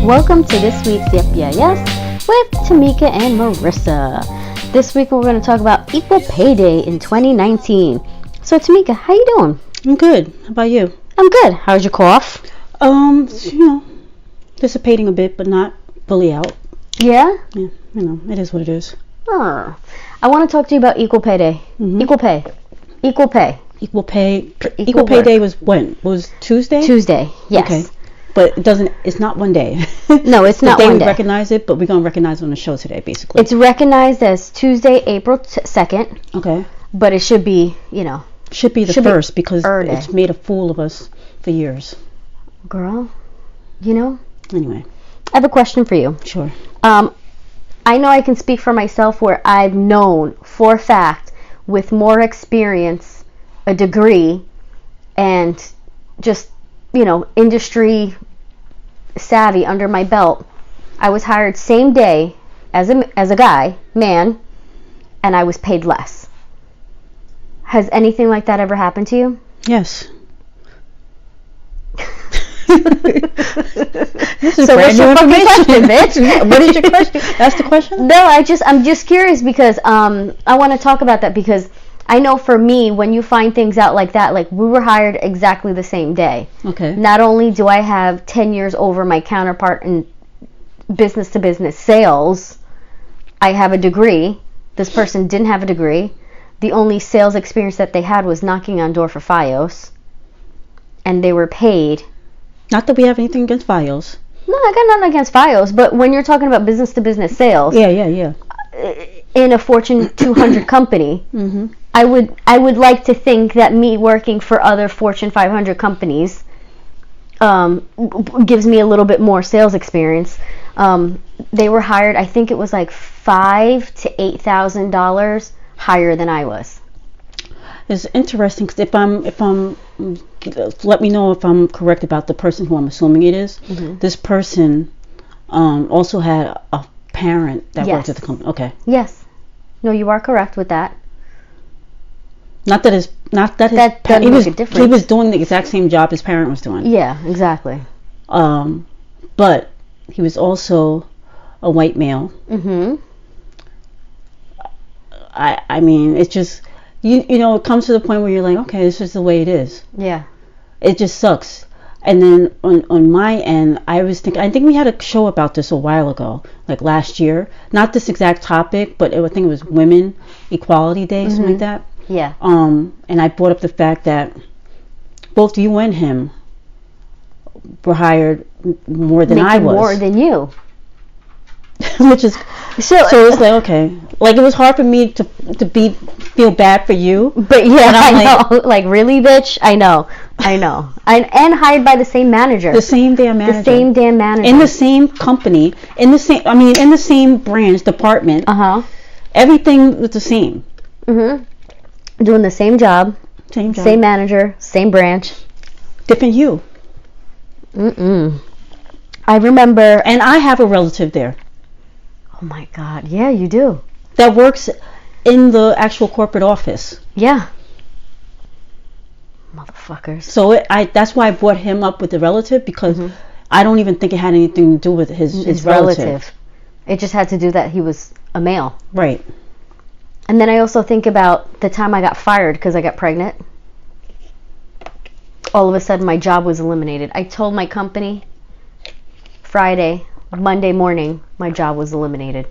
Welcome to this week's Yep Yeah Yes with Tamika and Marissa. This week we're going to talk about Equal Pay Day in 2019. So Tamika, how you doing? I'm good. How about you? I'm good. How's your cough? Dissipating a bit, but not fully out. Yeah? Yeah, it is what it is. I want to talk to you about Equal Pay Day. Mm-hmm. Equal pay. Equal pay. Equal pay day was when? Was Tuesday? Tuesday, yes. Okay. But it's not one day. No, it's not one day. We recognize it, but we're going to recognize it on the show today, basically. It's recognized as Tuesday, April 2nd. Okay. But it should be, Should be the first because it's made a fool of us for years. Girl, Anyway. I have a question for you. Sure. I know I can speak for myself where I've known for a fact with more experience, a degree, and just, industry savvy under my belt. I was hired same day as a guy, man, and I was paid less. Has anything like that ever happened to you? Yes. So what's your fucking question, bitch? What is your question? That's the question? No, I'm just curious because I want to talk about that because I know for me, when you find things out like that, like we were hired exactly the same day. Okay. Not only do I have 10 years over my counterpart in business to business sales, I have a degree. This person didn't have a degree. The only sales experience that they had was knocking on door for FiOS, and they were paid. Not that we have anything against FiOS. No, I got nothing against FiOS, but when you're talking about business to business sales, yeah, in a Fortune 200 company, mm-hmm. I would like to think that me working for other Fortune 500 companies gives me a little bit more sales experience. They were hired, I think it was like $5,000 to $8,000 higher than I was. It's interesting because if I'm let me know if I'm correct about the person who I'm assuming it is. Mm-hmm. This person also had a parent that worked at the company. Okay. Yes. No, you are correct with that. He was doing the exact same job his parent was doing. Yeah, exactly. But he was also a white male. Mm-hmm. I mean, it's just it comes to the point where you're like, okay, this is the way it is. Yeah. It just sucks. And then on my end, I think we had a show about this a while ago, like last year. Not this exact topic, but I think it was Women Equality Day, mm-hmm. something like that. Yeah. And I brought up the fact that both you and him were hired more than I was. More than you. Which is so it's like, okay, like it was hard for me to feel bad for you, but yeah, I know, like really, bitch, I know, and hired by the same manager, the same damn manager, in the same company, in the same branch department. Everything was the same. Doing the same job, same manager, same branch, different you. I remember, and I have a relative there. Oh my God, yeah, you do. That works in the actual corporate office. Yeah. Motherfuckers. So that's why I brought him up with the relative, because I don't even think it had anything to do with his relative. It just had to do that he was a male. Right. And then I also think about the time I got fired because I got pregnant. All of a sudden my job was eliminated. I told my company Friday, Monday morning, my job was eliminated.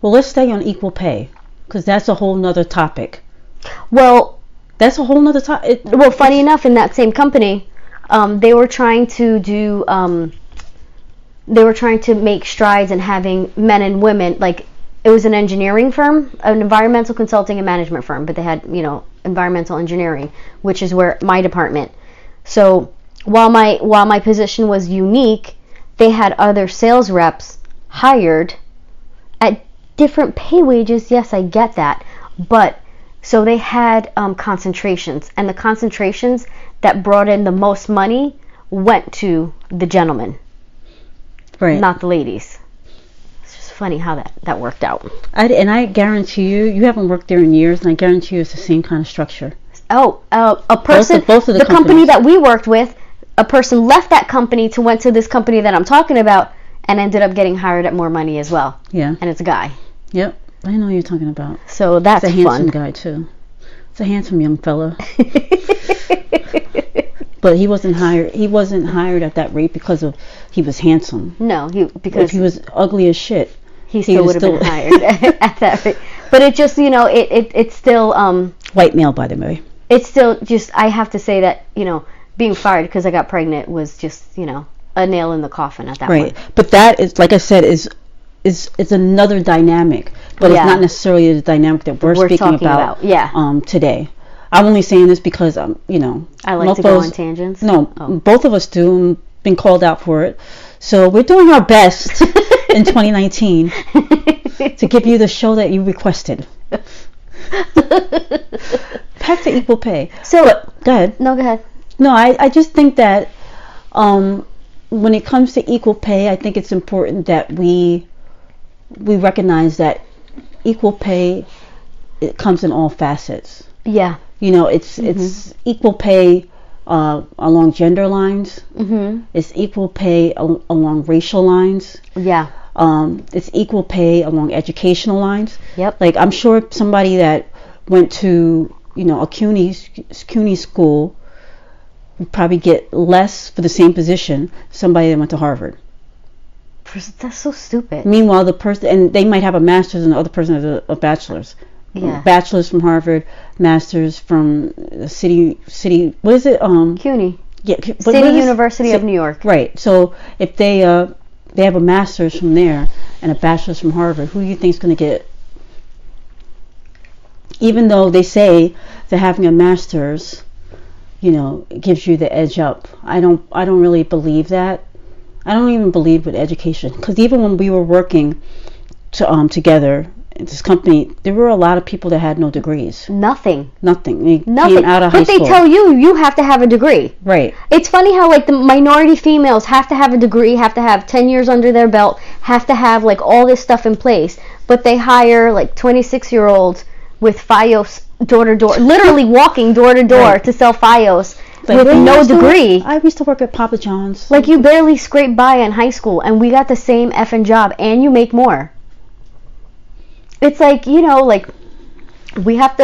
Well, let's stay on equal pay, because that's a whole nother topic. Well, that's a whole nother topic. Well, funny enough, in that same company, they were trying to do, they were trying to make strides in having men and women, like, it was an engineering firm, an environmental consulting and management firm, but they had, environmental engineering, which is where my department. So while my position was unique, they had other sales reps hired at different pay wages. Yes, I get that. But so they had concentrations, and the concentrations that brought in the most money went to the gentlemen, right? Not the ladies. It's just funny how that worked out. I guarantee you haven't worked there in years, and I guarantee you it's the same kind of structure. A person, both of the company that we worked with, a person left that company to went to this company that I'm talking about and ended up getting hired at more money as well. Yeah. And it's a guy. Yep. I know what you're talking about. So that's fun. It's a handsome fun. guy too. It's a handsome young fella. But he wasn't hired. He wasn't hired at that rate because of he was handsome. No, because if he was ugly as shit, he still would have been hired at that rate. But it just, it's still white male, by the way. It's still just, I have to say that, being fired because I got pregnant was just, a nail in the coffin at that point. Right. But that is, like I said, is another dynamic, but it's not necessarily the dynamic that we're speaking about. Yeah. Today. I'm only saying this because I like to go on tangents. No, both of us do. And been called out for it, so we're doing our best in 2019 to give you the show that you requested. Back to equal pay. So go ahead. No, go ahead. No, I just think that when it comes to equal pay, I think it's important that we recognize that equal pay, it comes in all facets. Yeah. It's equal pay along gender lines. Mm-hmm. It's equal pay along racial lines. Yeah. It's equal pay along educational lines. Yep. Like, I'm sure somebody that went to a CUNY school would probably get less for the same position somebody that went to Harvard. That's so stupid. Meanwhile, the person, and they might have a master's and the other person has a bachelor's. Yeah. Bachelor's from Harvard, master's from the city. What is it? CUNY. Yeah. City University of New York. Right. So if they have a master's from there and a bachelor's from Harvard, who do you think is going to get? Even though they say that having a master's, gives you the edge up. I don't really believe that. I don't even believe with education, because even when we were working together in this company, there were a lot of people that had no degrees. Nothing. They came out of high school. But they tell you have to have a degree. Right. It's funny how the minority females have to have a degree, have to have 10 years under their belt, have to have all this stuff in place, but they hire 26-year-olds with FiOS door to door, literally walking door to door to sell FiOS with no degree. I used to work at Papa John's. You barely scraped by in high school, and we got the same effing job, and you make more. It's we have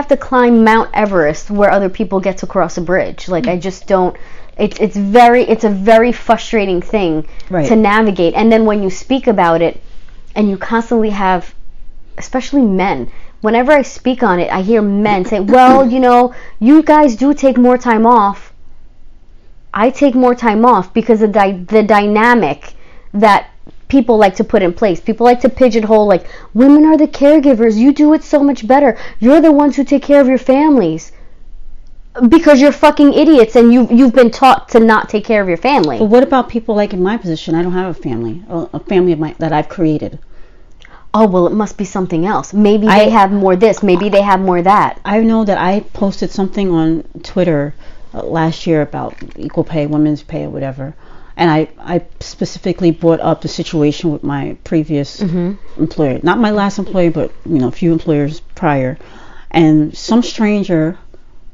to climb Mount Everest where other people get to cross a bridge. I just don't. It's a very frustrating thing to navigate. And then when you speak about it, and you constantly have, especially men. Whenever I speak on it, I hear men say, well, you guys do take more time off. I take more time off because of the dynamic that people like to put in place. People like to pigeonhole, women are the caregivers. You do it so much better. You're the ones who take care of your families. Because you're fucking idiots and you've been taught to not take care of your family. But what about people in my position? I don't have a family of that I've created. Oh, well, it must be something else. Maybe they have more this. Maybe they have more that. I know that I posted something on Twitter last year about equal pay, women's pay, or whatever. And I specifically brought up the situation with my previous employer. Not my last employer, but, a few employers prior. And some stranger,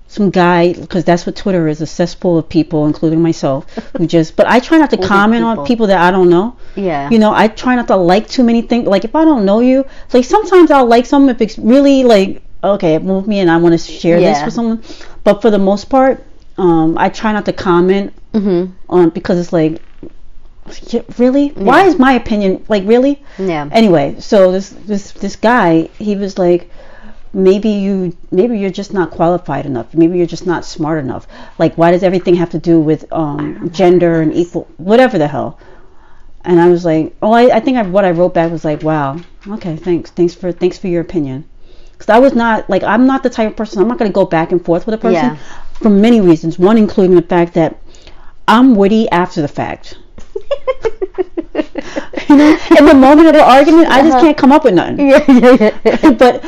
some guy, because that's what Twitter is, a cesspool of people, including myself, but I try not to comment on people that I don't know. Yeah. I try not to like too many things. If I don't know you, sometimes I'll like something if it's really okay, it moved me and I want to share this with someone. But for the most part, I try not to comment on, because it's really? Yeah. Why is my opinion, really? Yeah. Anyway, so this guy, he was maybe you're just not qualified enough. Maybe you're just not smart enough. Why does everything have to do with gender and equal, whatever the hell? And I was I think what I wrote back was wow, okay, thanks for your opinion. Because I was not I'm not the type of person, I'm not going to go back and forth with a person for many reasons. One including the fact that I'm witty after the fact. In the moment of an argument, I just can't come up with nothing. But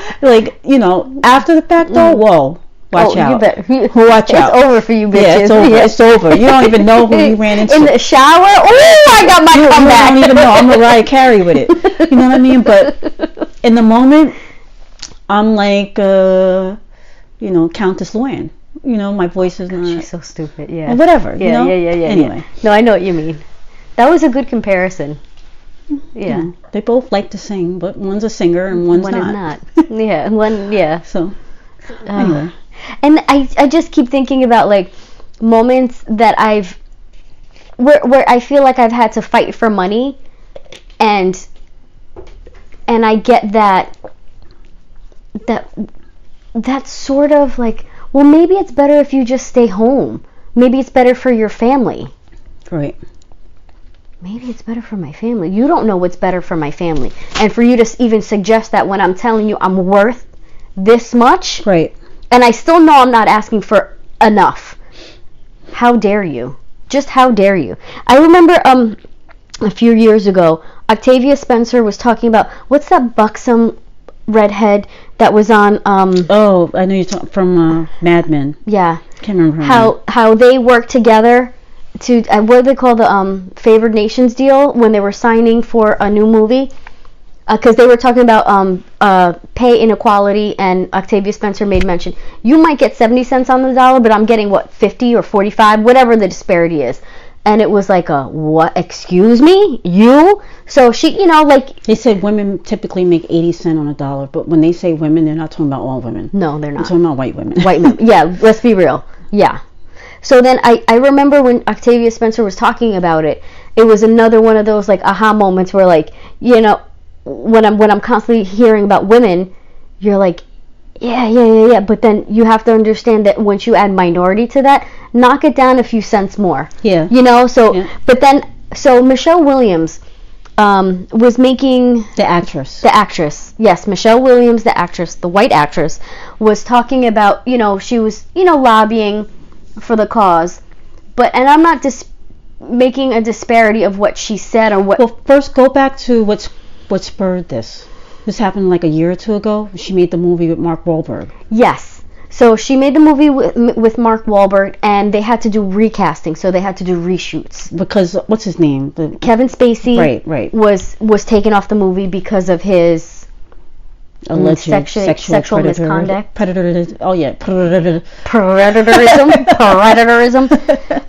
after the fact, though, whoa, watch out. Watch out. It's over for you bitches. Yeah, it's over. It's over. You don't even know who you ran into. In the shower? Oh, I got my comeback. You don't even know. I'm Mariah Carey with it. You know what I mean? But in the moment, I'm Countess Luann. my voice is not. She's so stupid. Yeah. Or whatever. Yeah. Anyway. Yeah. No, I know what you mean. That was a good comparison. Yeah. They both like to sing, but one's a singer and one's One not. is not. Yeah. One. Yeah. So anyway. And I just keep thinking about like moments that where I feel like I've had to fight for money, and I get that's sort of like, well, maybe it's better if you just stay home. Maybe it's better for your family. Right. Maybe it's better for my family. You don't know what's better for my family. And for you to even suggest that when I'm telling you I'm worth this much, right, and I still know I'm not asking for enough. How dare you? Just how dare you? I remember a few years ago, Octavia Spencer was talking about, what's that buxom redhead that was on oh, I know you're talking from Mad Men. Yeah. Can't remember her name. How they worked together to what do they call the favored nations deal when they were signing for a new movie, because they were talking about pay inequality, and Octavia Spencer made mention, you might get 70 cents on the dollar, but I'm getting what, 50 or 45, whatever the disparity is. And it was like what, excuse me, you? So she, like, they said women typically make 80 cents on a dollar, but when they say women, they're not talking about all women. No, they're not. They're talking about white women. White women. Yeah, let's be real. Yeah. So then I remember when Octavia Spencer was talking about it, it was another one of those like aha moments where, like, when I'm constantly hearing about women, you're like, yeah, but then you have to understand that once you add minority to that, knock it down a few cents more. Yeah. But then Michelle Williams was making the actress. Yes, Michelle Williams, the actress, the white actress, was talking about, she was, lobbying for the cause, and I'm not making a disparity of what she said or what. Well, first go back to what spurred this. This happened like a year or two ago. She made the movie with Mark Wahlberg. Yes. So she made the movie with Mark Wahlberg, and they had to do recasting, so they had to do reshoots. Because what's his name? Kevin Spacey. Right. Was taken off the movie because of his alleged sexual misconduct. Predatorism.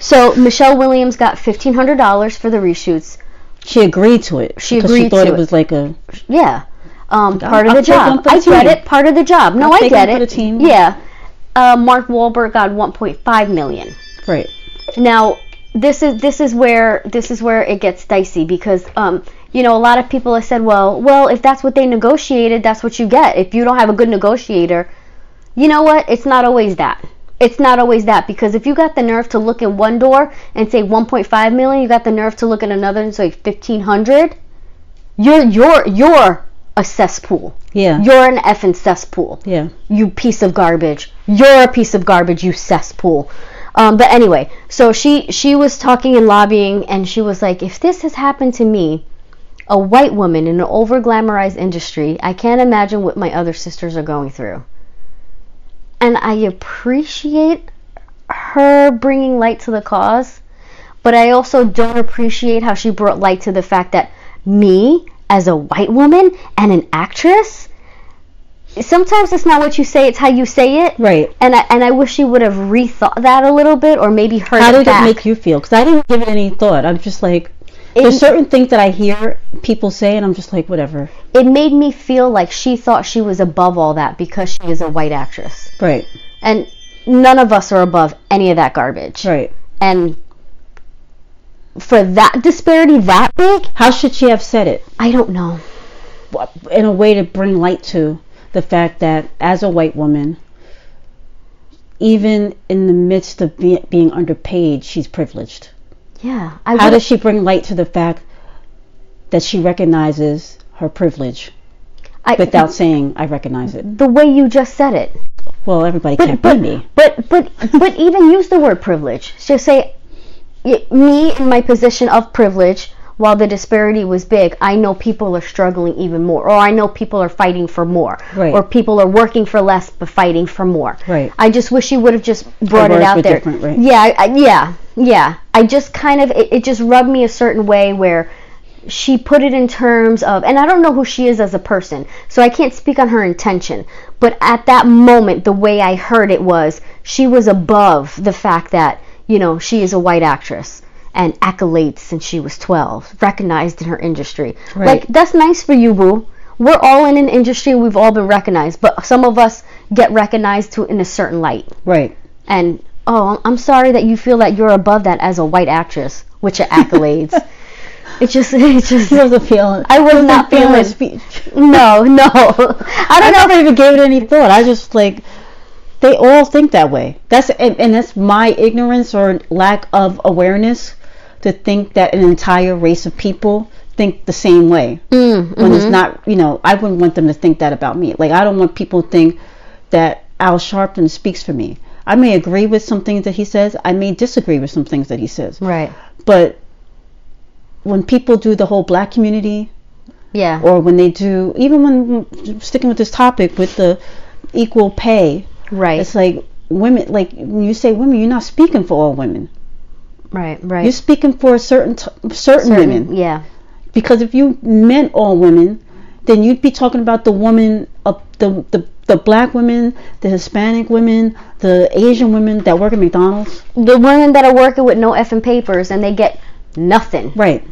So Michelle Williams got $1,500 for the reshoots. She agreed to it. She thought it was like a part of the job. I get it. Part of the job. No, I get it. For the team. Yeah. Mark Wahlberg got $1.5 million. Right. Now, this is where it gets dicey, because a lot of people have said, well, if that's what they negotiated, that's what you get. If you don't have a good negotiator, you know what? It's not always that. It's not always that, because if you got the nerve to look in one door and say 1.5 million, you got the nerve to look in another and say 1,500. You're a cesspool. Yeah. You're an effing cesspool. Yeah. You piece of garbage. You're a piece of garbage, you cesspool. But anyway, so she was talking and lobbying, and she was like, if this has happened to me, a white woman in an over-glamorized industry, I can't imagine what my other sisters are going through. And I appreciate her bringing light to the cause, but I also don't appreciate how she brought light to the fact that me, as a white woman and an actress, sometimes it's not what you say, it's how you say it. Right. And I wish she would have rethought that a little bit, or maybe heard How did it back. It make you feel? Because I didn't give it any thought. I'm just like, there's certain things that I hear people say, and I'm just like, whatever. It made me feel like she thought she was above all that because she is a white actress. Right. And none of us are above any of that garbage. Right. And for that disparity that big, how should she have said it? I don't know. In a way to bring light to the fact that as a white woman, even in the midst of being underpaid, she's privileged. Yeah. How does she bring light to the fact that she recognizes her privilege without saying, I recognize it? The way you just said it. Well, everybody can't be me. But even use the word privilege. Just say, me in my position of privilege, while the disparity was big, I know people are struggling even more, or I know people are fighting for more, right. Or people are working for less but fighting for more. Right. I just wish you would have just brought it out there. Right? Yeah. I just kind of it just rubbed me a certain way where she put it in terms of, and I don't know who she is as a person, so I can't speak on her intention, but at that moment, the way I heard it was, she was above the fact that, you know, she is a white actress and accolades since she was 12, recognized in her industry. Right. Like, that's nice for you, boo. We're all in an industry, we've all been recognized, but some of us get recognized in a certain light. Right. And, oh, I'm sorry that you feel that you're above that as a white actress with your accolades. It just. She wasn't feeling. I was not feeling. Speech. No. I never even gave it any thought. I just like. They all think that way. And that's my ignorance or lack of awareness to think that an entire race of people think the same way. When it's not, you know, I wouldn't want them to think that about me. Like, I don't want people to think that Al Sharpton speaks for me. I may agree with some things that he says. I may disagree with some things that he says. Right. But when people do the whole black community, yeah, or when they do, even when sticking with this topic with the equal pay, right, it's like women, like when you say women, you're not speaking for all women. Right. You're speaking for certain women. Yeah. Because if you meant all women, then you'd be talking about the woman of the black women, the Hispanic women, the Asian women that work at McDonald's. The women that are working with no effing papers and they get nothing. Right.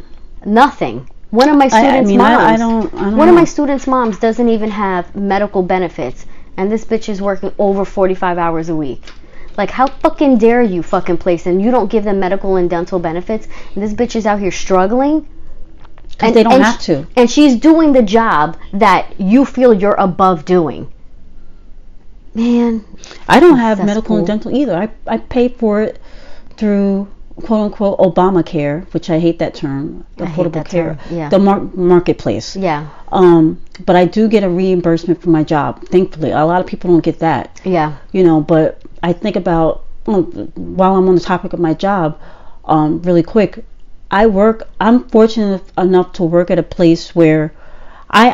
Nothing. One of my students' moms. I don't one know. of my students' moms doesn't even have medical benefits, and this bitch is working over 45 hours a week. Like, how fucking dare you fucking place, and you don't give them medical and dental benefits, and this bitch is out here struggling. Because they don't have to. And she's doing the job that you feel you're above doing. Man. I don't have medical and dental either. I pay for it through quote unquote Obamacare, which I hate that term. Affordable care. Yeah. The marketplace. Yeah. But I do get a reimbursement for my job. Thankfully, a lot of people don't get that. Yeah. You know, but I think about while I'm on the topic of my job, really quick. I'm fortunate enough to work at a place where I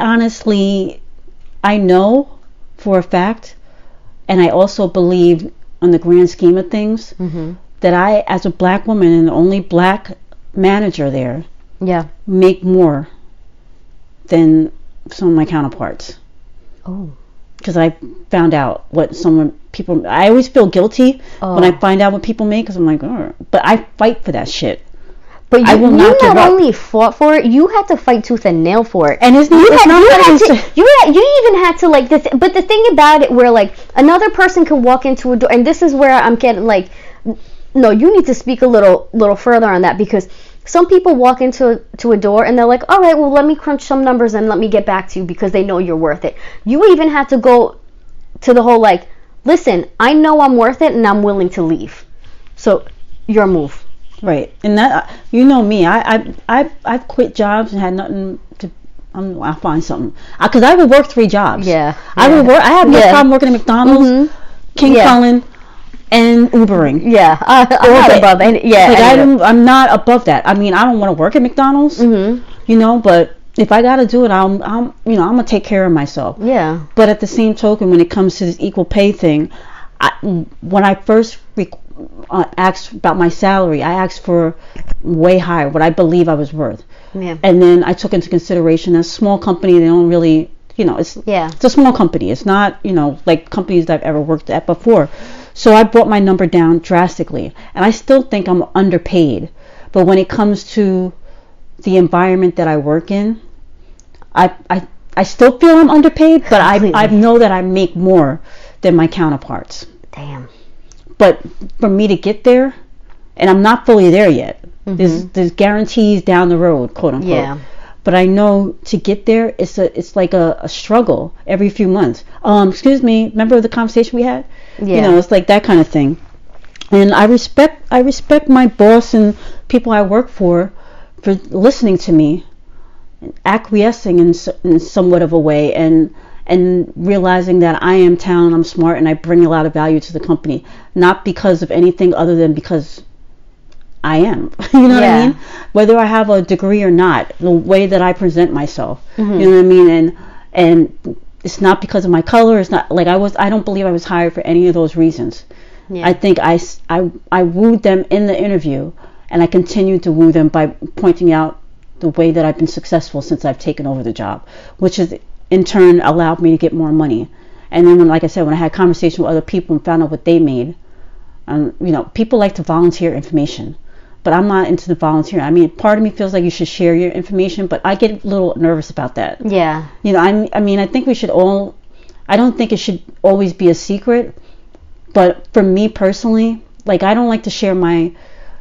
know for a fact, and I also believe on the grand scheme of things, that I, as a black woman and the only black manager there, make more than some of my counterparts. Oh. Because I found out what people, I always feel guilty when I find out what people make, because I'm like, oh, but I fight for that shit. But you not only fought for it, you had to fight tooth and nail for it. And you even had to like this. But the thing about it, where like another person can walk into a door, and this is where I'm getting like, no, you need to speak a little further on that, because some people walk into a door and they're like, all right, well, let me crunch some numbers and let me get back to you because they know you're worth it. You even had to go to the whole like, listen, I know I'm worth it and I'm willing to leave. So your move. Right, and that, you know me, I've quit jobs and had nothing to. I'll find something, because I would work 3 jobs. Yeah. I would work. I have no problem working at McDonald's, King Cullen, and Ubering. Yeah, I'm not above it. Yeah, like I'm not above that. I mean, I don't want to work at McDonald's. You know, but if I gotta do it, I'm gonna take care of myself. Yeah. But at the same token, when it comes to this equal pay thing, when I first asked about my salary, I asked for way higher, what I believe I was worth. Yeah. And then I took into consideration a small company. They don't really, it's a small company. It's not, like companies that I've ever worked at before. So I brought my number down drastically, and I still think I'm underpaid. But when it comes to the environment that I work in, I still feel I'm underpaid, but I know that I make more than my counterparts. Damn. But for me to get there, and I'm not fully there yet. There's guarantees down the road, quote unquote. Yeah. But I know to get there, it's like a struggle every few months. Excuse me, remember the conversation we had? Yeah. It's like that kind of thing. And I respect my boss and people I work for listening to me, and acquiescing in somewhat of a way, and realizing that I am talented, I'm smart, and I bring a lot of value to the company, not because of anything other than because I am. You know what I mean? Whether I have a degree or not, the way that I present myself. You know what I mean? And it's not because of my color. It's not like I don't believe I was hired for any of those reasons. Yeah. I think I wooed them in the interview, and I continued to woo them by pointing out the way that I've been successful since I've taken over the job, which has in turn allowed me to get more money. And then when, like I said, when I had conversation with other people and found out what they made, people like to volunteer information, but I'm not into the volunteering. I mean, part of me feels like you should share your information, but I get a little nervous about that. Yeah. I think we should all, I don't think it should always be a secret, but for me personally, like, I don't like to share my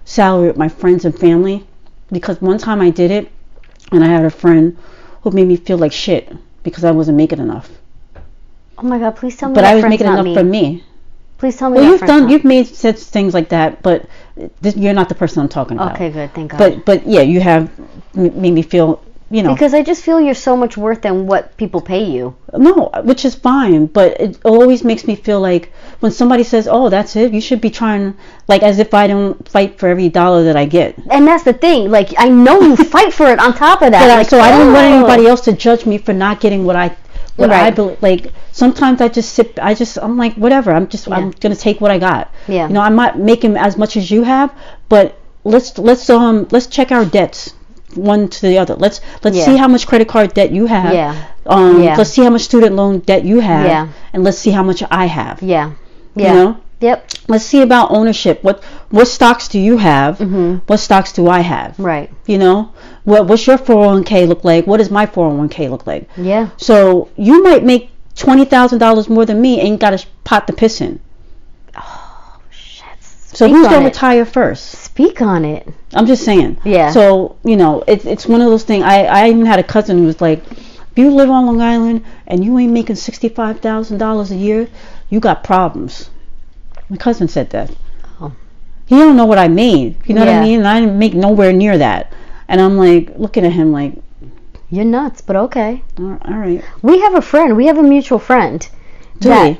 salary with my friends and family, because one time I did it and I had a friend who made me feel like shit because I wasn't making enough. Oh my God, please tell me but that I was friend's making not enough for me. Please tell me Well, you've made such things like that, but you're not the person I'm talking about. Okay, good, thank God. But yeah, you have made me feel, Because I just feel you're so much worth than what people pay you. No, which is fine, but it always makes me feel like when somebody says, oh, that's it, you should be trying, like, as if I don't fight for every dollar that I get. And that's the thing, like, I know you fight for it on top of that. But I don't want anybody else to judge me for not getting what I believe. Like, sometimes I'm like, whatever, I'm going to take what I got. Yeah. I'm not making as much as you have, but let's check our debts one to the other. Let's see how much credit card debt you have. Let's see how much student loan debt you have, and let's see how much I have. Yep. Let's see about ownership. What stocks do you have? Mm-hmm. What stocks do I have? Right. What's your 401k look like? What does my 401k look like? Yeah. So you might make $20,000 more than me, and you got to pot the piss in. Oh shit. So who's gonna retire first? Speak on it. I'm just saying. Yeah. So it's one of those things. I even had a cousin who was like, if you live on Long Island and you ain't making $65,000 a year, you got problems. My cousin said that. Oh. He don't know what I made. You know what I mean? And I didn't make nowhere near that. And I'm like looking at him like, you're nuts, but okay. All right. We have a mutual friend. That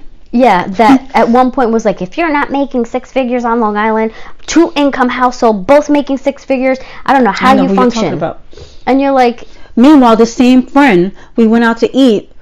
at one point was like, if you're not making six figures on Long Island, 2-income household, both making six figures, I don't know how you function. You're talking about. And you're like, meanwhile, the same friend, we went out to eat.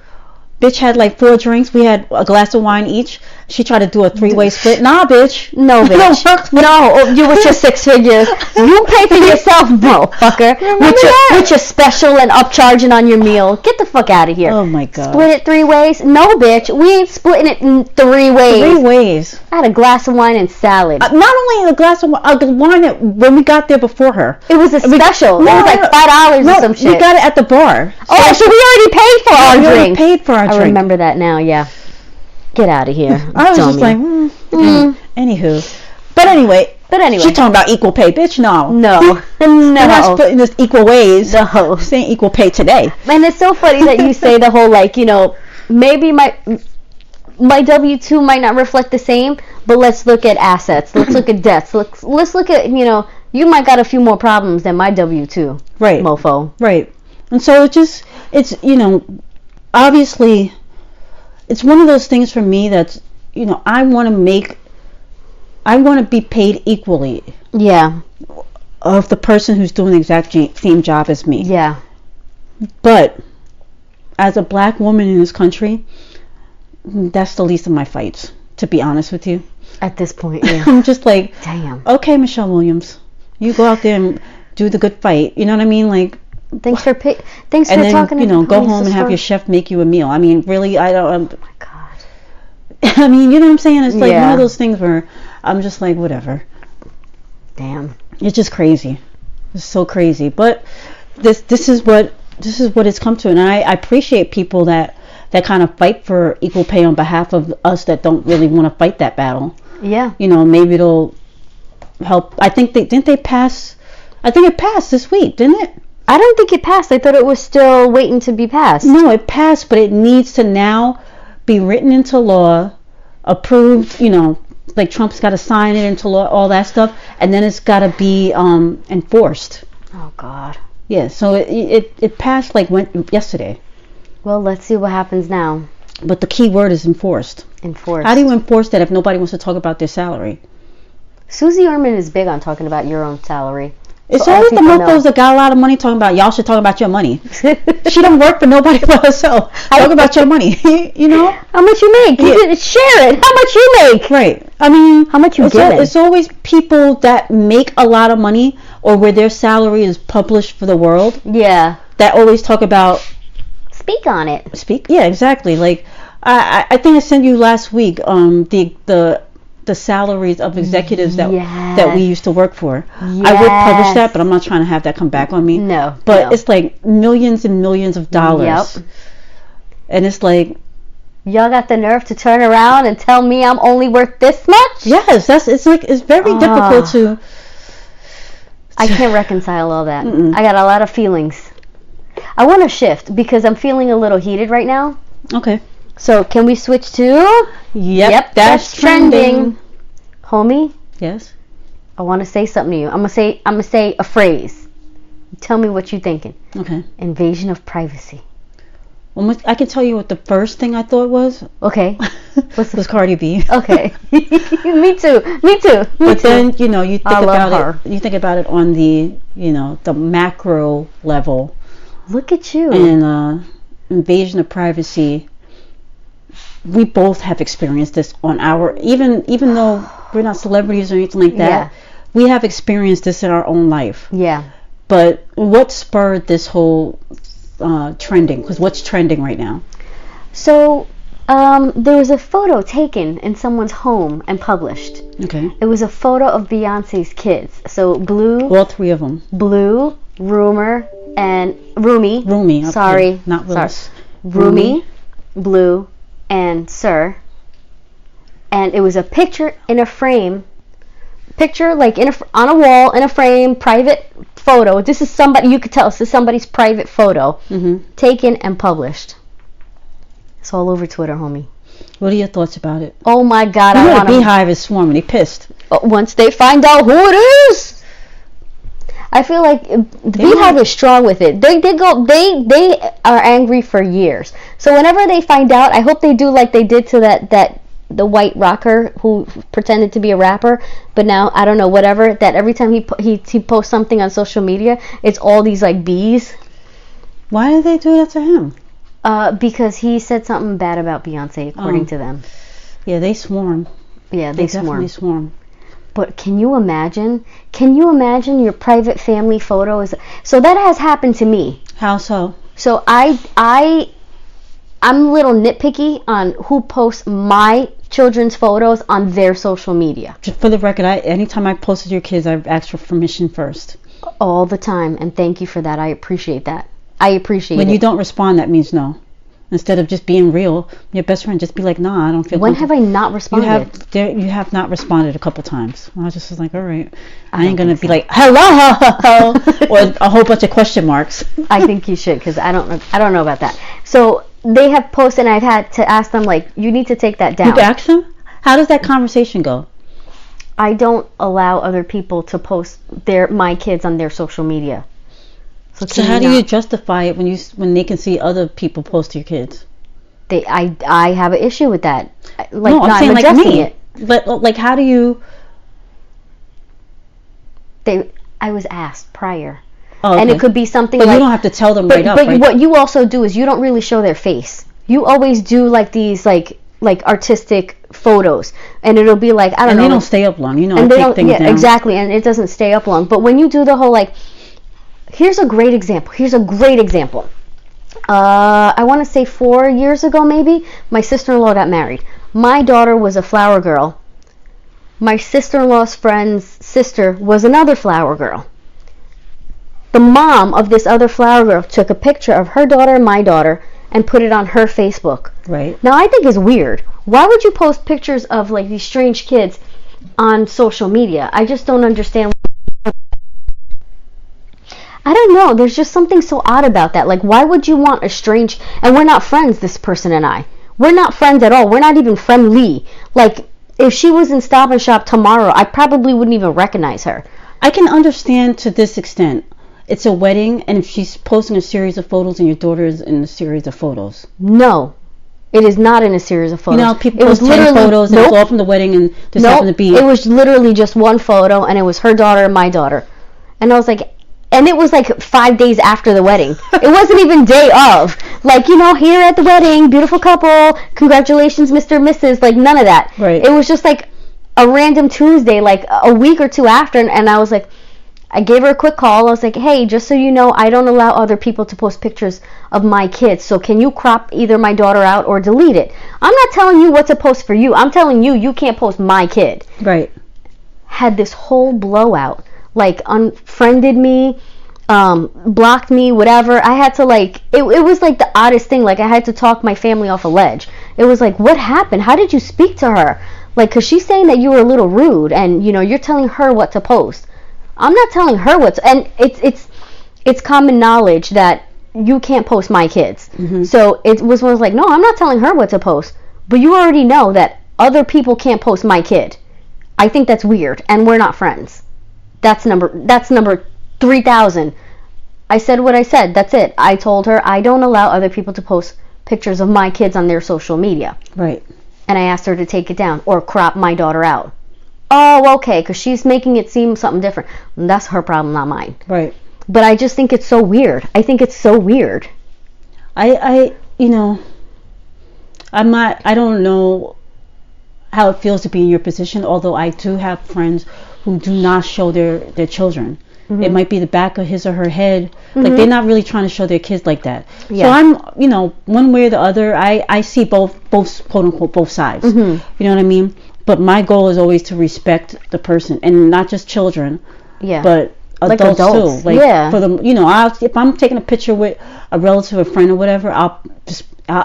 Bitch had like 4 drinks. We had a glass of wine each. She tried to do a 3-way split. Nah, bitch. No, bitch. No, you with your 6 figures. You pay for yourself, motherfucker. With your special and upcharging on your meal. Get the fuck out of here. Oh my God. Split it 3 ways? No, bitch. We ain't splitting it in 3 ways. 3 ways. I had a glass of wine and salad. Not only a glass of wine when we got there before her. It was a special. It was like $5 or some shit. We got it at the bar. Oh, so we already paid for our drink. We already paid for our drink. I remember that now, yeah. Get out of here. I was just like, anywho. But anyway, she talking about equal pay, bitch. No. We're not splitting this equal ways. No. This ain't equal pay today. And it's so funny that you say the whole, like, maybe my W-2 might not reflect the same, but let's look at assets. Let's look at debts. Let's look at, you might got a few more problems than my W-2. Right. Mofo. Right. And so it's obviously, it's one of those things for me that's, I want to be paid equally. Yeah. Of the person who's doing the exact same job as me. Yeah. But as a black woman in this country, that's the least of my fights, to be honest with you. At this point, yeah. I'm just like, damn. Okay, Michelle Williams, you go out there and do the good fight. You know what I mean? Like, thanks for talking. And then, go home and have your chef make you a meal. I mean, really, I don't. Oh my God. I mean, you know what I'm saying? It's like one of those things where I'm just like, whatever. Damn. It's just crazy. It's so crazy. But this is what it's come to, and I appreciate people that kind of fight for equal pay on behalf of us that don't really want to fight that battle. Yeah. Maybe it'll help. I think it passed this week, didn't it? I don't think it passed. I thought it was still waiting to be passed. No, it passed, but it needs to now be written into law, approved, like Trump's got to sign it into law, all that stuff, and then it's got to be enforced. Oh God. Yeah, so it passed yesterday. Well, let's see what happens now. But the key word is enforced. Enforced. How do you enforce that if nobody wants to talk about their salary? Susie Orman is big on talking about your own salary. It's always the mofos that got a lot of money talking about, y'all should talk about your money. She don't work for nobody but herself. Talk about your money. How much you make? You share it. How much you make? Right. I mean, how much you get? It's always people that make a lot of money or where their salary is published for the world, Yeah. that always talk about Speak on it. yeah, exactly. Like I think I sent you last week the salaries of executives that we used to work for. I would publish that, but I'm not trying to have that come back on me. No. But it's like millions and millions of dollars. Yep. And it's like, y'all got the nerve to turn around and tell me I'm only worth this much? yes, it's very difficult to. I can't reconcile all that. Mm-mm. I got a lot of feelings. I want to shift because I'm feeling a little heated right now. Okay. So can we switch to? Yep, that's trending. Homie, Yes. I want to say something to you. I'm gonna say a phrase. Tell me what you're thinking. Okay. Invasion of privacy. Well, I can tell you what the first thing I thought was. Okay. Was Cardi B. Okay. Me too. But then you think I love about her. it. You think about it on the the macro level. Look at you. And invasion of privacy. We both have experienced this on our even though we're not celebrities or anything like that. Yeah. We have experienced this in our own life. Yeah. But what spurred this whole trending? Because what's trending right now? So there was a photo taken in someone's home and published. Okay. It was a photo of Beyonce's kids. So Blue, All three of them. Rumi, Rumi. Okay. Sorry, Not Willis. Rumi, Blue, and Sir. And it was a picture in a frame. Picture like on a wall in a frame, private photo. This is somebody, you could tell this is somebody's private photo, taken and published. It's all over Twitter, homie. What are your thoughts about it? Oh my God! The beehive is swarming. They pissed. Once they find out who it is, I feel like the beehive is strong with it. They are angry for years. So whenever they find out, I hope they do like they did to that the white rocker who pretended to be a rapper, but now I don't know, whatever, that every time he posts something on social media, it's all these like bees. Why did they do that to him? Because he said something bad about Beyonce, according to them. Yeah, they swarm. Yeah, they swarm. Definitely swarm. But can you imagine your private family photos? So that has happened to me. How so? So I'm a little nitpicky on who posts my children's photos on their social media. Just for the record, anytime I posted your kids, I've asked for permission first. All the time, and thank you for that. I appreciate that. When you don't respond, that means no. Instead of just being real, your best friend just be like, nah, I don't feel. When have I not responded? You have not responded a couple times. I was just like, all right, I ain't gonna be like, hello, or a whole bunch of question marks. I think you should, because I don't know about that. So they have posted, and I've had to ask them, like, you need to take that down. You ask them? How does that conversation go? I don't allow other people to post my kids on their social media. So how do you justify it when they can see other people post your kids? I have an issue with that. Like, no, I'm saying like me. It. But like, how do you? I was asked prior. Oh, okay. And it could be something. But like, you don't have to tell them right up. But right? What you also do is you don't really show their face. You always do like these like artistic photos, and it'll be like, I don't know. And they don't stay up long. And they take don't. things Yeah, down. Exactly. And it doesn't stay up long. But when you do the whole like. Here's a great example. I want to say 4 years ago, maybe, my sister-in-law got married. My daughter was a flower girl. My sister-in-law's friend's sister was another flower girl. The mom of this other flower girl took a picture of her daughter and my daughter and put it on her Facebook. Right. Now, I think it's weird. Why would you post pictures of like these strange kids on social media? I just don't understand. I don't know. There's just something so odd about that. Like, why would you want a strange... And we're not friends, this person and I. We're not friends at all. We're not even friendly. Like, if she was in Stop and Shop tomorrow, I probably wouldn't even recognize her. I can understand to this extent. It's a wedding, and if she's posting a series of photos and your daughter is in a series of photos. No. It is not in a series of photos. You know, people post 10 photos and it's all from the wedding and this happened to be... It was literally just one photo, and it was her daughter and my daughter. And I was like... And it was like 5 days after the wedding. It wasn't even day of. Like, here at the wedding, beautiful couple, congratulations, Mr. and Mrs. Like, none of that. Right. It was just like a random Tuesday, like a week or two after. And I was like, I gave her a quick call. I was like, hey, just so you know, I don't allow other people to post pictures of my kids. So can you crop either my daughter out or delete it? I'm not telling you what to post for you. I'm telling you, you can't post my kid. Right. Had this whole blowout. Like, unfriended me, blocked me, whatever. I had to, like, it was like the oddest thing. Like, I had to talk my family off a ledge. It was like, what happened? How did you speak to her? Like, because she's saying that you were a little rude and, you know, you're telling her what to post. I'm not telling her what to, and it's common knowledge that you can't post my kids. Mm-hmm. So it was like, no, I'm not telling her what to post, but you already know that other people can't post my kid. I think that's weird, and we're not friends. That's number 3,000. I said what I said. That's it. I told her I don't allow other people to post pictures of my kids on their social media. Right. And I asked her to take it down or crop my daughter out. Oh, okay, because she's making it seem something different. That's her problem, not mine. Right. But I just think it's so weird. I think it's so weird. I you know, I don't know how it feels to be in your position, although I do have friends who do not show their children. Mm-hmm. It might be the back of his or her head. Mm-hmm. Like, they're not really trying to show their kids like that. Yeah. So I'm, you know, one way or the other, I see both quote unquote both sides. Mm-hmm. You know what I mean? But my goal is always to respect the person, and not just children, but adults too. Like, for them, you know, if I'm taking a picture with a relative or friend or whatever, I'll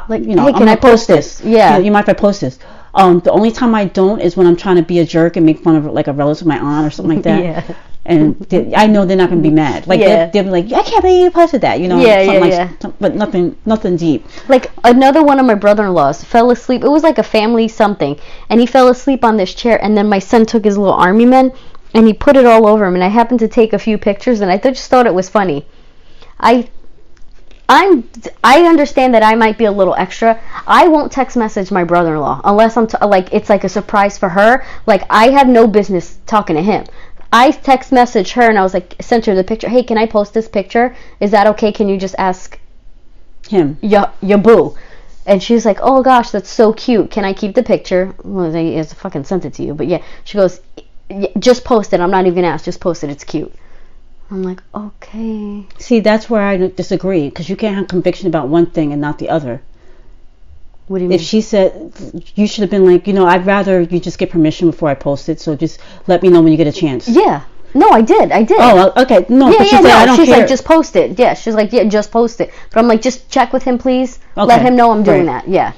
like, you know, hey, can I post this? Yeah. You mind if I post this? The only time I don't is when I'm trying to be a jerk and make fun of, like, a relative, my aunt or something like that. Yeah. And I know they're not going to be mad. Like, they'll be like, I can't believe you posted that, you know. But nothing deep. Like, another one of my brother-in-laws fell asleep. It was like a family something, and he fell asleep on this chair, and then my son took his little army men and he put it all over him, and I happened to take a few pictures, and I just thought it was funny. I understand that I might be a little extra. I won't text message my brother-in-law unless I'm like, it's like a surprise for her. Like, I have no business talking to him. I text messaged her and I was like, sent her the picture. Hey, can I post this picture? Is that okay? Can you just ask him? Your boo. And she's like, oh gosh, that's so cute. Can I keep the picture? Well, I fucking sent it to you. But yeah, she goes, just post it. I'm not even gonna ask. Just post it. It's cute. I'm like, okay. See, that's where I disagree, because you can't have conviction about one thing and not the other. What do you mean? If she said, you should have been like, you know, I'd rather you just get permission before I post it, so just let me know when you get a chance. Yeah. No, I did. Oh, okay. No, yeah, but she said, I don't she's care. Like, just post it. Yeah, she's like, yeah, just post it. But I'm like, just check with him, please. Okay. Let him know I'm doing that. Yeah.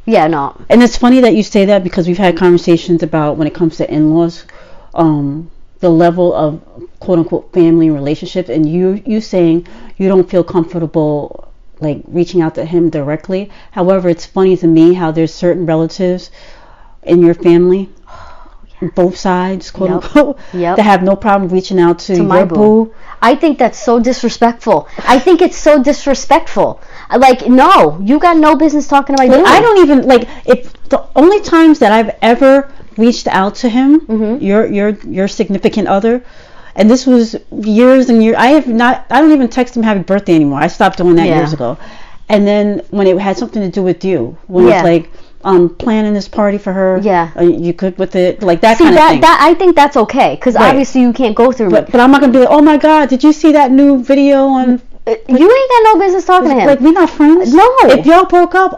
Yeah, no. And it's funny that you say that, because we've had conversations about, when it comes to in-laws, the level of quote-unquote family relationships, and you saying you don't feel comfortable, like, reaching out to him directly. However, it's funny to me how there's certain relatives in your family, both sides, quote unquote, that have no problem reaching out to your boo. I think that's so disrespectful. I think it's so disrespectful. Like, no, you got no business talking to my boo. I don't even, like, if the only times that I've ever reached out to him, your significant other, and this was years and years. I don't even text him happy birthday anymore. I stopped doing that years ago. And then when it had something to do with you, when it's like, planning this party for her, you could with it, like that kind of thing. That I think that's okay, because obviously you can't go through but I'm not gonna be like, oh my god, did you see that new video on? You ain't got no business talking to him. Like, we're not friends. No. If y'all broke up,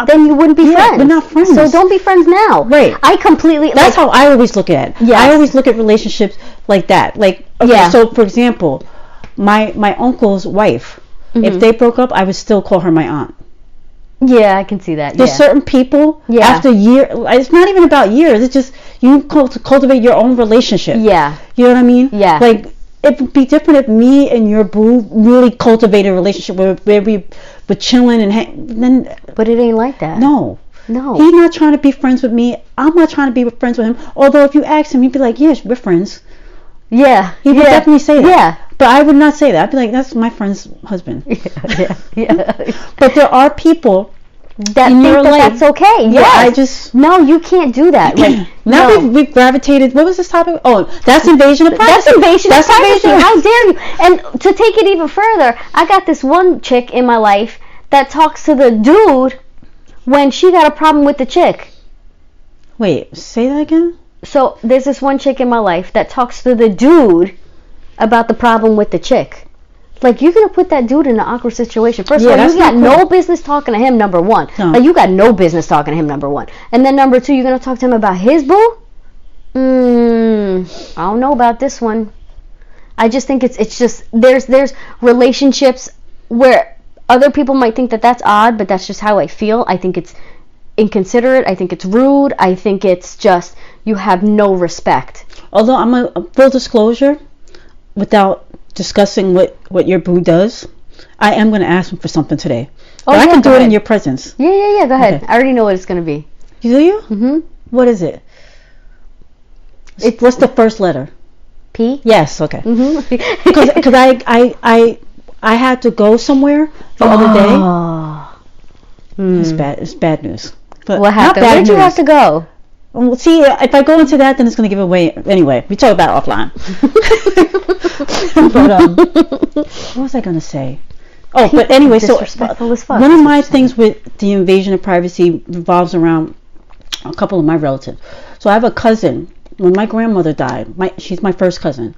then you wouldn't be friends. We're not friends. So don't be friends now. Right. I completely. That's how I always look at it. Yes. I always look at relationships like that. Like, okay, so for example, my uncle's wife, if they broke up, I would still call her my aunt. Yeah, I can see that. There's certain people, after years, it's not even about years, it's just you cultivate your own relationship. Yeah. You know what I mean? Yeah. Like, it would be different if me and your boo really cultivated a relationship where we were chilling and but it ain't like that. No. He's not trying to be friends with me. I'm not trying to be friends with him. Although if you ask him, he'd be like, yes, we're friends. Yeah. He would definitely say that. Yeah. But I would not say that. I'd be like, that's my friend's husband. Yeah. But there are people that think that's okay. Yeah, yes. No, you can't do that. Like, now we've gravitated. What was this topic? Oh, that's invasion of privacy. That's invasion of privacy. How dare you? And to take it even further, I got this one chick in my life that talks to the dude when she got a problem with the chick. Wait, say that again? So there's this one chick in my life that talks to the dude about the problem with the chick. Like, you're gonna put that dude in an awkward situation. First of all, that's you got not cool. no business talking to him, number one. No. Like, you got no business talking to him, number one. And then number two, you're gonna talk to him about his boo? I don't know about this one. I just think it's just, there's relationships where other people might think that that's odd, but that's just how I feel. I think it's inconsiderate. I think it's rude. I think it's just, you have no respect. Although I'm a full disclosure, without discussing what your boo does, I am going to ask him for something today. Oh, But I yeah, can do go it in ahead. your presence. Yeah, go ahead. Okay. I already know what it's going to be. Do you? Mm-hmm. What is it? What's the first letter? P? Yes, okay. Mm-hmm. Because I had to go somewhere the other day. It's bad. It's bad news. But What happened? Not bad Where'd you news. have to go? Well, see, if I go into that, then it's going to give away. Anyway, we talk about it offline. But what was I going to say? Oh, but anyway, so Disrespectful as fuck. one of my things with the invasion of privacy revolves around a couple of my relatives. So I have a cousin. When my grandmother died, she's my first cousin.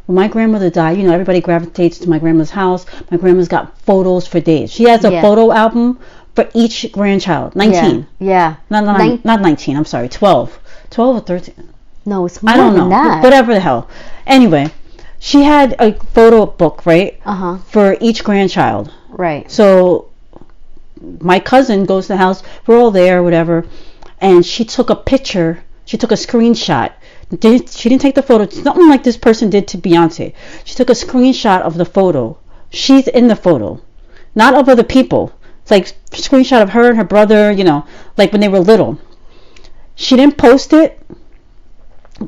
When my grandmother died, you know, everybody gravitates to my grandma's house. My grandma's got photos for days. She has a photo album for each grandchild. 19. Yeah. Not 19, I'm sorry, 12. 12 or 13. No, it's more I don't know. than that. Whatever the hell. Anyway, she had a photo book, right? Uh-huh. For each grandchild. Right. So my cousin goes to the house. We're all there, whatever. And she took a picture. She took a screenshot. She didn't take the photo. Something like this person did to Beyonce. She took a screenshot of the photo. She's in the photo. Not of other people. It's like a screenshot of her and her brother, you know, like when they were little. She didn't post it.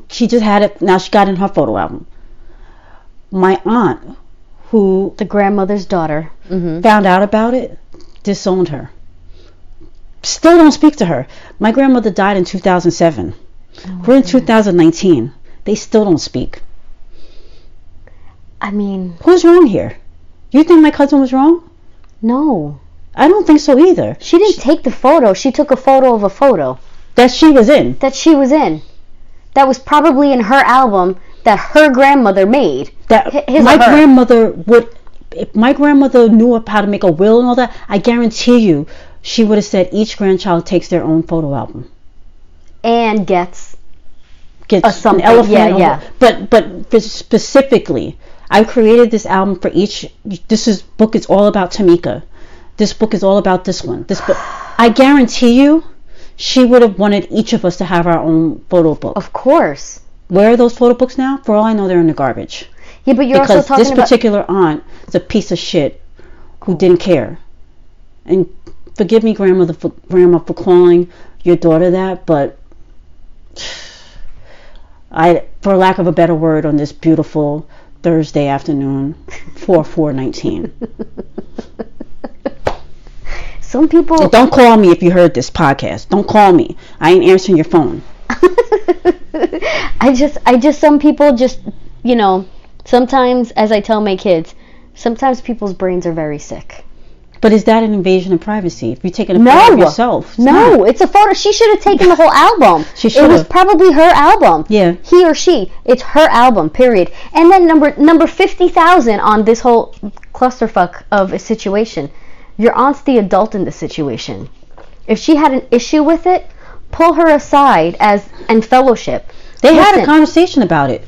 She just had it. Now she got it in her photo album. My aunt, who The grandmother's daughter. Mm-hmm. found out about it, disowned her. Still don't speak to her. My grandmother died in 2007. We're in 2019. They still don't speak. I mean, Who's wrong here? You think my cousin was wrong? no. I don't think so either. She didn't take the photo. She took a photo of a photo That she was in. that she was in. That was probably in her album that her grandmother made. That His my or her. grandmother would. If my grandmother knew how to make a will and all that, I guarantee you, she would have said each grandchild takes their own photo album. And gets Gets something. an elephant. Yeah. But specifically, I created this album for each. Book is all about Tamika. This book is all about this one. This book. I guarantee you, she would have wanted each of us to have our own photo book. Of course. Where are those photo books now? For all I know, they're in the garbage. Yeah, but you're Because also talking this about... particular aunt is a piece of shit who didn't care. And forgive me, grandma, for calling your daughter that, but for lack of a better word, on this beautiful Thursday afternoon, 4/4/19. Some people... And don't call me if you heard this podcast. Don't call me. I ain't answering your phone. Some people just, you know, sometimes, as I tell my kids, sometimes people's brains are very sick. But is that an invasion of privacy? If you're taking a photo of yourself. No, it's a photo. She should have taken the whole album. She It should was have. probably her album. Yeah. He or she. It's her album, period. And then number 50,000 on this whole clusterfuck of a situation. Your aunt's the adult in the situation. If she had an issue with it, pull her aside and fellowship. They had a Listen. conversation about it.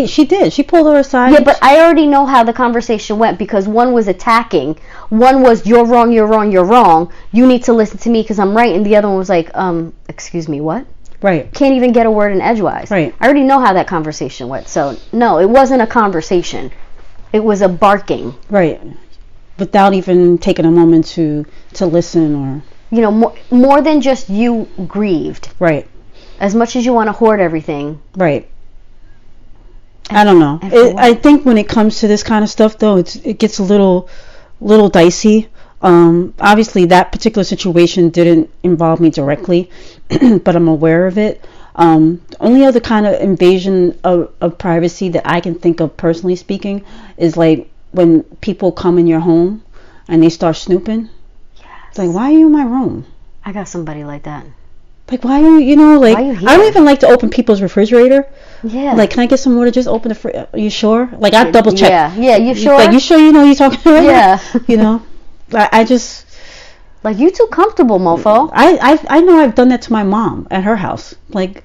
She did. She pulled her aside. Yeah, but I already know how the conversation went because one was attacking. One was, you're wrong, you're wrong, you're wrong. You need to listen to me because I'm right. And the other one was like, excuse me, what? Right. Can't even get a word in edgewise. Right. I already know how that conversation went. So, no, it wasn't a conversation. It was a barking. Right. Without even taking a moment to listen or... You know, more than just you grieved. Right. As much as you want to hoard everything. Right. I don't know. I think when it comes to this kind of stuff, though, it gets a little dicey. Obviously, that particular situation didn't involve me directly, but I'm aware of it. Only other kind of invasion of privacy that I can think of, personally speaking, is like when people come in your home and they start snooping. Yes. It's like, why are you in my room? I got somebody like that. Like, why are you know, like, Why are you here? I don't even like to open people's refrigerator. Yeah. Like, can I get some water? Just open the fridge. Are you sure? Like, I double check. Yeah, you sure? Like, you sure you know you're talking to right Yeah. now? You know? I just... Like, you too comfortable, mofo. I know I've done that to my mom at her house. Like,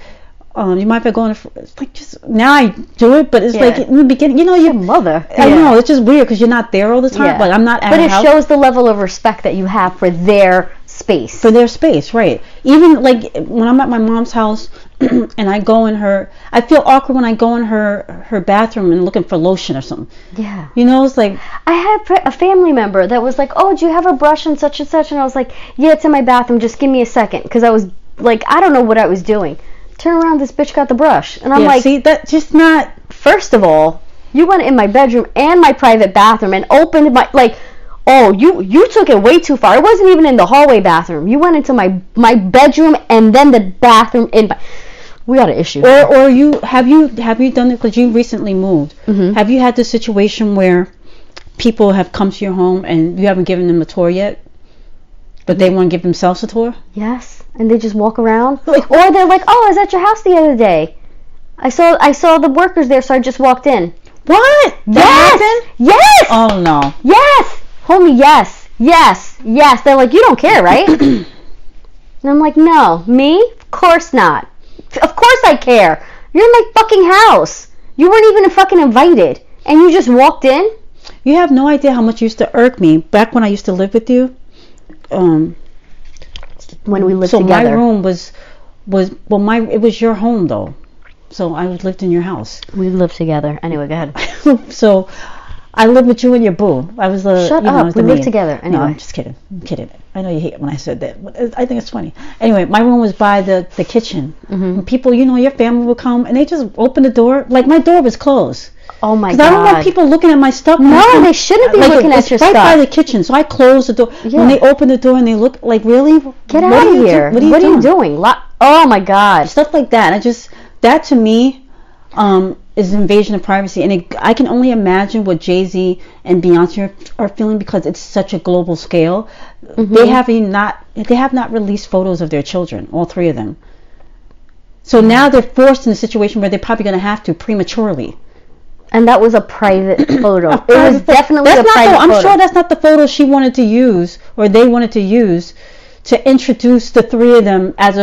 you might be going to... It's like, just... Now I do it, but it's Yeah. like, in the beginning, you know, Your mother. I know, it's just weird because you're not there all the time. Yeah. Like, I'm not at But her it house. shows the level of respect that you have for their space. For their space, right. Even, like, when I'm at my mom's house and I go in her... I feel awkward when I go in her bathroom and looking for lotion or something. Yeah. You know, it's like... I had a family member that was like, oh, do you have a brush and such and such? And I was like, yeah, it's in my bathroom. Just give me a second. Because I was like, I don't know what I was doing. Turn around, this bitch got the brush. And I'm like, see, that's just not... First of all, you went in my bedroom and my private bathroom and opened my, like, oh, you took it way too far. It wasn't even in the hallway bathroom. You went into my bedroom and then the bathroom in my... We got an issue. Or have you done it because you recently moved? Mhm. Have you had the situation where people have come to your home and you haven't given them a tour yet, but they want to give themselves a tour? Yes, and they just walk around, or they're like, "Oh, I was at your house the other day. I saw the workers there, so I just walked in." What? That happened? Yes, Oh no. yes, homie, yes. They're like, "You don't care, right?" And I'm like, "No, me? Of course not. Of course I care. You're in my fucking house. You weren't even fucking invited, and you just walked in." You have no idea how much it used to irk me back when I used to live with you. When we lived So together. my room was it was your home though. So I lived in your house. We lived together. Anyway, go ahead. So I lived with you and your boo. I was the Shut you know, I up. was We the lived maid. together. No, Anyway. I'm just kidding. I'm kidding. I know you hate it when I said that, but I think it's funny. Anyway, my room was by the kitchen. Mhm. And people, you know, your family would come and they just open the door. Like my door was closed. Oh my Because god. I don't want people looking at my stuff. No, they shouldn't be looking at it's your right stuff. by the kitchen, so I closed the door. Yeah. When they open the door and they look like, really? Get What out are of you here. What are you doing? Oh my god. Stuff like that. That to me is invasion of privacy, and I can only imagine what Jay-Z and Beyonce are feeling because it's such a global scale. Mhm. They have not released photos of their children, all three of them. So now they're forced in a situation where they're probably going to have to prematurely. And that was a private photo. It was Private pho- definitely a that's not private I'm photo. sure that's not the photo she wanted to use, or they wanted to use, to introduce the three of them as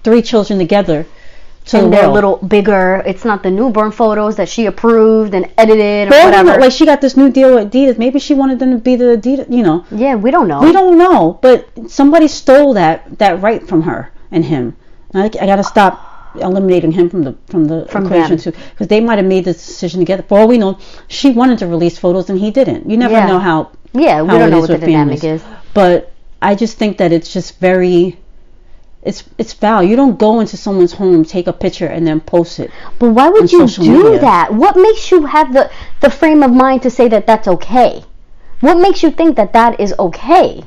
three children together to And the they're a world. little bigger. It's not the newborn photos that she approved and edited or Well, you know, whatever. like she got this new deal with Adidas. Maybe she wanted them to be the Adidas, you know. Yeah, we don't know. We don't know, but somebody stole that right from her and him. And I got to stop eliminating him from the equation them. too, because they might have made this decision together. For all we know, she wanted to release photos and he didn't. You never Yeah. know how Yeah, we how don't it know is what the with dynamic families. is. But I just think that it's just very, it's foul. You don't go into someone's home, take a picture, and then post it. But why on would you social do media. that? What makes you have the frame of mind to say that that's okay? What makes you think that that is okay?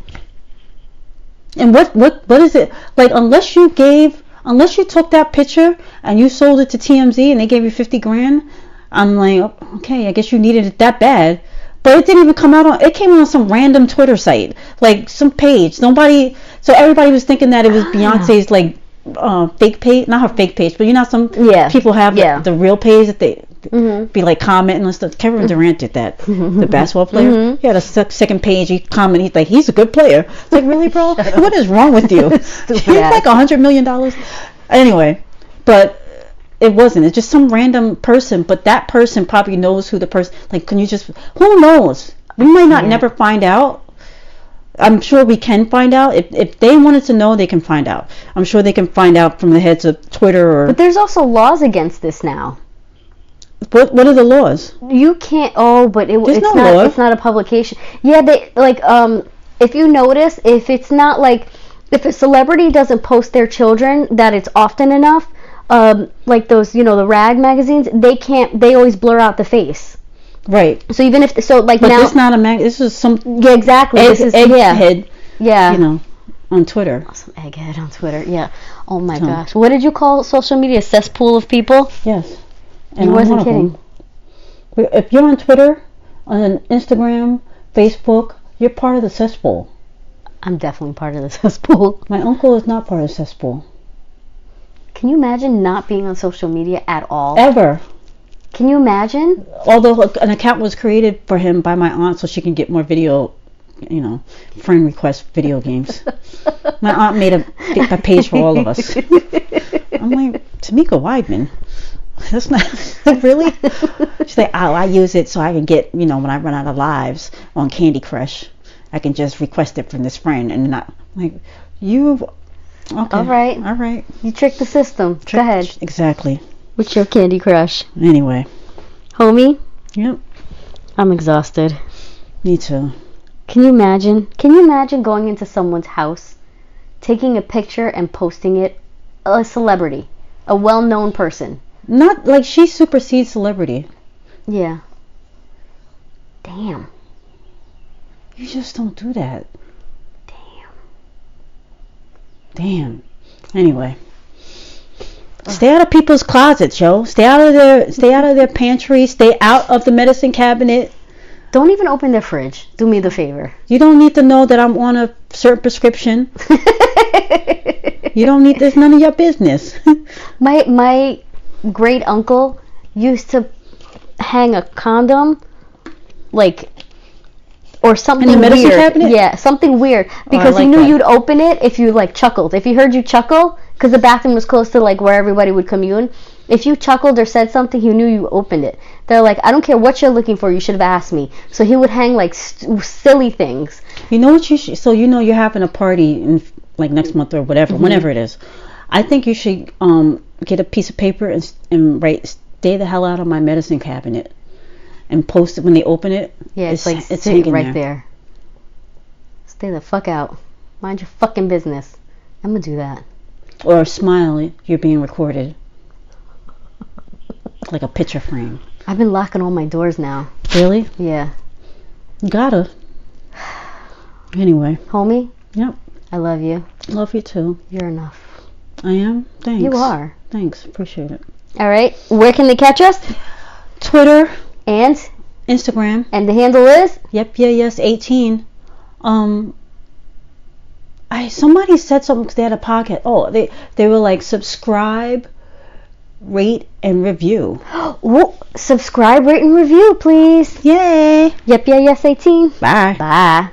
And what is it like? Unless you took that picture and you sold it to TMZ and they gave you 50 grand, I'm like, okay, I guess you needed it that bad. But it didn't even come out it came on some random Twitter site, like some page. So everybody was thinking that it was Beyonce's like fake page, not her fake page, but you know some people have the real page that they be like commenting and stuff. Kevin Durant did that, the basketball player. He had a second page. He commented, he's like, he's a good player. It's like, really, bro? What is wrong with you? He's like $100 million. Anyway, but it wasn't. It's just some random person, but that person probably knows who the person. Like, who knows? We might not never find out. I'm sure we can find out. If they wanted to know, they can find out. I'm sure they can find out from the heads of Twitter But there's also laws against this now. What are the laws? You can't. Oh, but There's it's no not. law. It's not a publication. Yeah, they like. If you notice, if it's not like, if a celebrity doesn't post their children, that it's often enough. Like those, the rag magazines, they can't. They always blur out the face. Right. So even if like But now, this not a this is some yeah, exactly. This is egghead. Yeah. On Twitter. Some egghead on Twitter. Yeah. Oh my gosh. What did you call social media? Cesspool of people? Yes. And you wasn't kidding. If you're on Twitter, on Instagram, Facebook, you're part of the cesspool. I'm definitely part of the cesspool. My uncle is not part of the cesspool. Can you imagine not being on social media at all? Ever. Can you imagine? Although an account was created for him by my aunt so she can get more video, friend request video games. My aunt made a page for all of us. I'm like, Tamika Weidman. That's not really. She's like, oh, I use it so I can get, when I run out of lives on Candy Crush, I can just request it from this friend and not like you. Okay. All right. You tricked the system. Go ahead. Exactly. What's your Candy Crush? Anyway. Homie? Yep. I'm exhausted. Me too. Can you imagine? Can you imagine going into someone's house, taking a picture and posting it? A celebrity, a well-known person. Not like she supersedes celebrity. Yeah. Damn. You just don't do that. Damn. Anyway. Stay out of people's closets, yo. Stay out of their pantry. Stay out of the medicine cabinet. Don't even open their fridge. Do me the favor. You don't need to know that I'm on a certain prescription. You don't need this. None of your business. My great uncle used to hang a condom, or something in the medicine weird. Cabinet? Yeah, something weird because he knew that. You'd open it if you chuckled. If he heard you chuckle, because the bathroom was close to where everybody would commune. If you chuckled or said something, he knew you opened it. They're like, I don't care what you're looking for, you should have asked me. So he would hang silly things. You know what you should? So you're having a party in next month or whatever, whenever it is. I think you should get a piece of paper and write, "Stay the hell out of my medicine cabinet," and post it when they open it. Yeah, it's hanging right there. Stay the fuck out. Mind your fucking business. I'm gonna do that. Or smile, you're being recorded. Like a picture frame. I've been locking all my doors now. Really? Yeah. You gotta. Anyway. Homie? Yep. I love you. Love you too. You're enough. I am? Thanks. You are. Thanks. Appreciate it. Alright. Where can they catch us? Twitter. And? Instagram. And the handle is? Yep. Yeah. Yes. 18. Somebody said something because they had a podcast. Oh, they were subscribe, rate, and review. Ooh, subscribe, rate, and review, please. Yay. Yep. Yeah. Yes. 18. Bye. Bye.